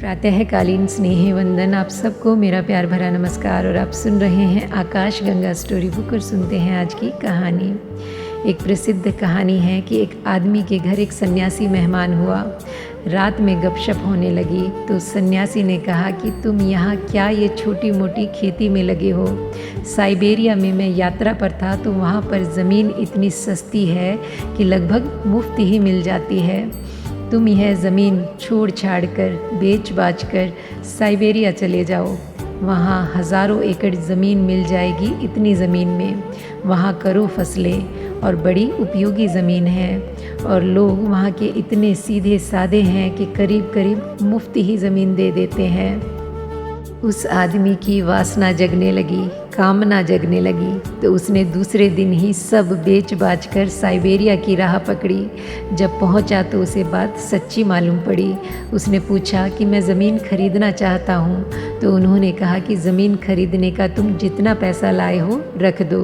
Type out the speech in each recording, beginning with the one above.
प्रातःकालीन स्नेह वंदन। आप सबको मेरा प्यार भरा नमस्कार। और आप सुन रहे हैं आकाश गंगा स्टोरी बुक और सुनते हैं आज की कहानी। एक प्रसिद्ध कहानी है कि एक आदमी के घर एक सन्यासी मेहमान हुआ। रात में गपशप होने लगी तो सन्यासी ने कहा कि तुम यहाँ क्या ये छोटी मोटी खेती में लगे हो। साइबेरिया में मैं यात्रा पर था तो वहाँ पर ज़मीन इतनी सस्ती है कि लगभग मुफ्त ही मिल जाती है। तुम यह ज़मीन छोड़ छाड़ कर बेच बाच कर साइबेरिया चले जाओ, वहाँ हज़ारों एकड़ ज़मीन मिल जाएगी। इतनी ज़मीन में वहाँ करो फसलें और बड़ी उपयोगी ज़मीन है, और लोग वहाँ के इतने सीधे साधे हैं कि करीब करीब मुफ्त ही ज़मीन दे देते हैं। उस आदमी की वासना जगने लगी, कामना जगने लगी, तो उसने दूसरे दिन ही सब बेच बाच कर साइबेरिया की राह पकड़ी। जब पहुंचा तो उसे बात सच्ची मालूम पड़ी। उसने पूछा कि मैं ज़मीन खरीदना चाहता हूं, तो उन्होंने कहा कि ज़मीन खरीदने का तुम जितना पैसा लाए हो रख दो,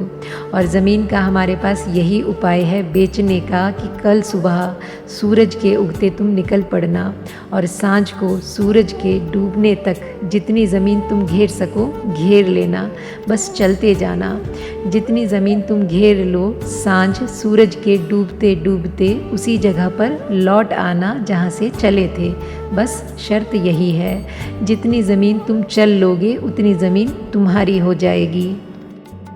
और ज़मीन का हमारे पास यही उपाय है बेचने का कि कल सुबह सूरज के उगते तुम निकल पड़ना, और सांझ को सूरज के डूबने तक जितनी ज़मीन तुम घेर सको घेर लेना। बस चलते जाना। जितनी ज़मीन तुम घेर लो, सांझ सूरज के डूबते डूबते उसी जगह पर लौट आना जहाँ से चले थे। बस शर्त यही है, जितनी ज़मीन तुम चल लोगे उतनी ज़मीन तुम्हारी हो जाएगी।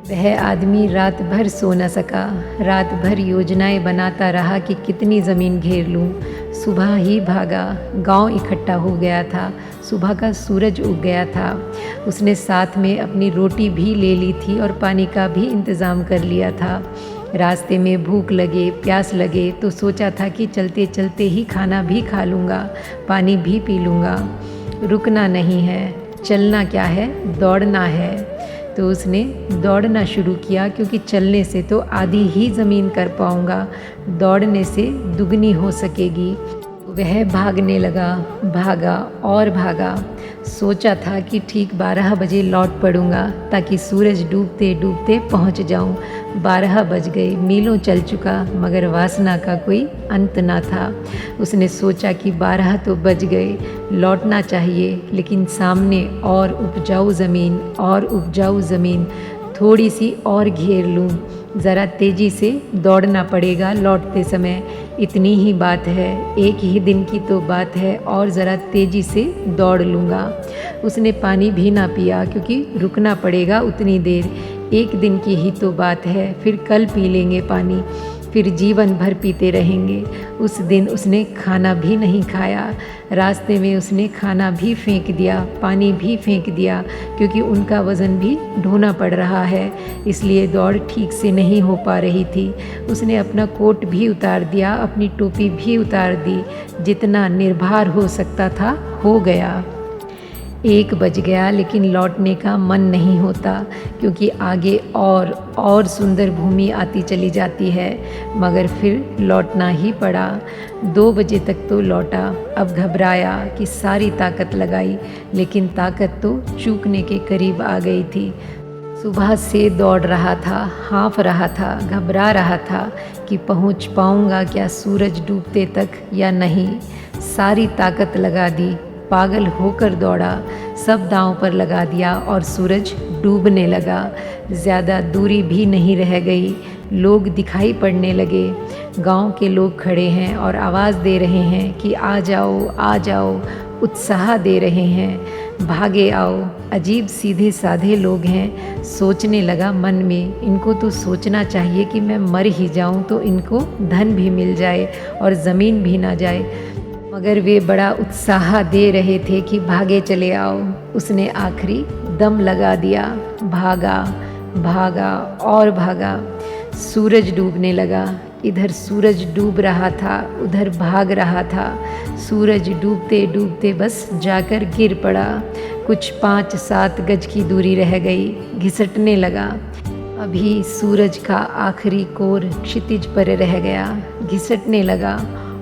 वह आदमी रात भर सो न सका। रात भर योजनाएं बनाता रहा कि कितनी ज़मीन घेर लूँ। सुबह ही भागा। गांव इकट्ठा हो गया था। सुबह का सूरज उग गया था। उसने साथ में अपनी रोटी भी ले ली थी और पानी का भी इंतज़ाम कर लिया था। रास्ते में भूख लगे प्यास लगे तो सोचा था कि चलते चलते ही खाना भी खा लूँगा, पानी भी पी लूँगा। रुकना नहीं है, चलना क्या है, दौड़ना है। तो उसने दौड़ना शुरू किया, क्योंकि चलने से तो आधी ही ज़मीन कर पाऊँगा, दौड़ने से दुगनी हो सकेगी। वह भागने लगा, भागा और भागा। सोचा था कि ठीक 12 बजे लौट पड़ूँगा ताकि सूरज डूबते डूबते पहुँच जाऊँ। 12 बज गए, मीलों चल चुका, मगर वासना का कोई अंत ना था। उसने सोचा कि 12 तो बज गए, लौटना चाहिए, लेकिन सामने और उपजाऊ ज़मीन थोड़ी सी और घेर लूँ। ज़रा तेज़ी से दौड़ना पड़ेगा लौटते समय। इतनी ही बात है, एक ही दिन की तो बात है, और ज़रा तेज़ी से दौड़ लूँगा। उसने पानी भी ना पिया, क्योंकि रुकना पड़ेगा उतनी देर। एक दिन की ही तो बात है, फिर कल पी लेंगे पानी, फिर जीवन भर पीते रहेंगे। उस दिन उसने खाना भी नहीं खाया। रास्ते में उसने खाना भी फेंक दिया, पानी भी फेंक दिया, क्योंकि उनका वज़न भी ढोना पड़ रहा है, इसलिए दौड़ ठीक से नहीं हो पा रही थी। उसने अपना कोट भी उतार दिया, अपनी टोपी भी उतार दी। जितना निर्भर हो सकता था हो गया। 1 बज गया, लेकिन लौटने का मन नहीं होता, क्योंकि आगे और सुंदर भूमि आती चली जाती है, मगर फिर लौटना ही पड़ा। 2 बजे तक तो लौटा। अब घबराया कि सारी ताकत लगाई, लेकिन ताकत तो चूकने के करीब आ गई थी। सुबह से दौड़ रहा था, हाँफ रहा था, घबरा रहा था कि पहुँच पाऊँगा क्या सूरज डूबते तक या नहीं। सारी ताकत लगा दी, पागल होकर दौड़ा, सब दांव पर लगा दिया, और सूरज डूबने लगा। ज़्यादा दूरी भी नहीं रह गई। लोग दिखाई पड़ने लगे। गांव के लोग खड़े हैं और आवाज़ दे रहे हैं कि आ जाओ आ जाओ, उत्साह दे रहे हैं, भागे आओ। अजीब सीधे साधे लोग हैं। सोचने लगा मन में, इनको तो सोचना चाहिए कि मैं मर ही जाऊं तो इनको धन भी मिल जाए और ज़मीन भी ना जाए, मगर वे बड़ा उत्साह दे रहे थे कि भागे चले आओ। उसने आखिरी दम लगा दिया, भागा भागा और भागा। सूरज डूबने लगा। इधर सूरज डूब रहा था, उधर भाग रहा था। सूरज डूबते डूबते बस जाकर गिर पड़ा। कुछ 5-7 गज की दूरी रह गई। घिसटने लगा। अभी सूरज का आखिरी कोर क्षितिज पर रह गया। घिसटने लगा,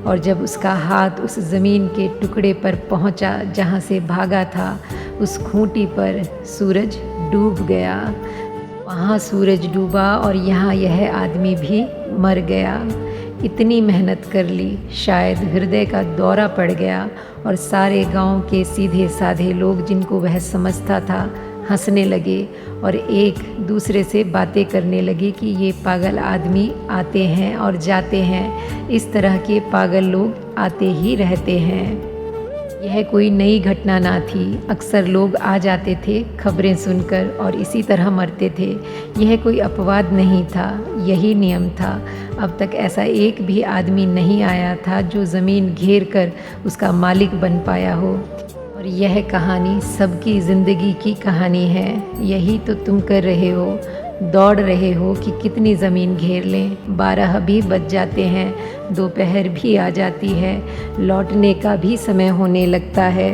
और जब उसका हाथ उस ज़मीन के टुकड़े पर पहुंचा जहां से भागा था, उस खूंटी पर सूरज डूब गया। वहाँ सूरज डूबा और यहाँ यह आदमी भी मर गया। इतनी मेहनत कर ली, शायद हृदय का दौरा पड़ गया और सारे गांव के सीधे साधे लोग जिनको वह समझता था हंसने लगे और एक दूसरे से बातें करने लगे कि ये पागल आदमी आते हैं और जाते हैं, इस तरह के पागल लोग आते ही रहते हैं। यह कोई नई घटना ना थी। अक्सर लोग आ जाते थे खबरें सुनकर और इसी तरह मरते थे। यह कोई अपवाद नहीं था, यही नियम था। अब तक ऐसा एक भी आदमी नहीं आया था जो ज़मीन घेर कर उसका मालिक बन पाया हो। और यह कहानी सबकी ज़िंदगी की कहानी है। यही तो तुम कर रहे हो, दौड़ रहे हो कि कितनी ज़मीन घेर लें। 12 भी बज जाते हैं, दोपहर भी आ जाती है, लौटने का भी समय होने लगता है।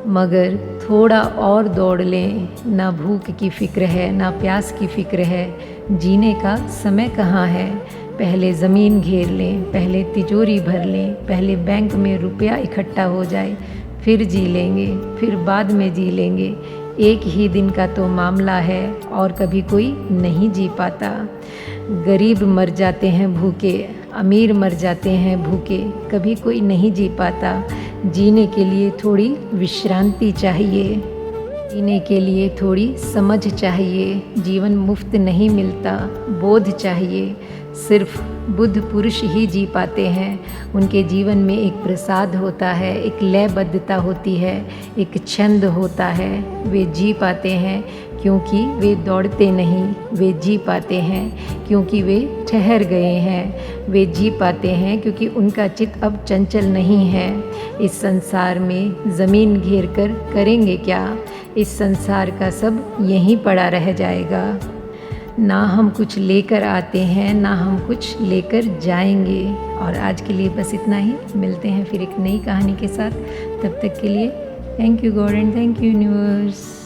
मगर थोड़ा और दौड़ लें, ना भूख की फ़िक्र है, ना प्यास की फ़िक्र है, जीने का समय कहाँ है। पहले ज़मीन घेर लें, पहले तिजोरी भर लें, पहले बैंक में रुपया इकट्ठा हो जाए, फिर जी लेंगे, फिर बाद में जी लेंगे। एक ही दिन का तो मामला है और कभी कोई नहीं जी पाता। गरीब मर जाते हैं भूखे, अमीर मर जाते हैं भूखे, कभी कोई नहीं जी पाता। जीने के लिए थोड़ी विश्रांति चाहिए, जीने के लिए थोड़ी समझ चाहिए। जीवन मुफ्त नहीं मिलता, बोध चाहिए। सिर्फ बुद्ध पुरुष ही जी पाते हैं। उनके जीवन में एक प्रसाद होता है, एक लयबद्धता होती है, एक छंद होता है। वे जी पाते हैं क्योंकि वे दौड़ते नहीं, वे जी पाते हैं क्योंकि वे ठहर गए हैं। वे जी पाते हैं क्योंकि उनका चित्त अब चंचल नहीं है। इस संसार में ज़मीन घेर कर करेंगे क्या? इस संसार का सब यहीं पड़ा रह जाएगा। ना हम कुछ लेकर आते हैं, ना हम कुछ लेकर जाएंगे। और आज के लिए बस इतना ही। मिलते हैं फिर एक नई कहानी के साथ। तब तक के लिए thank you God and thank you universe.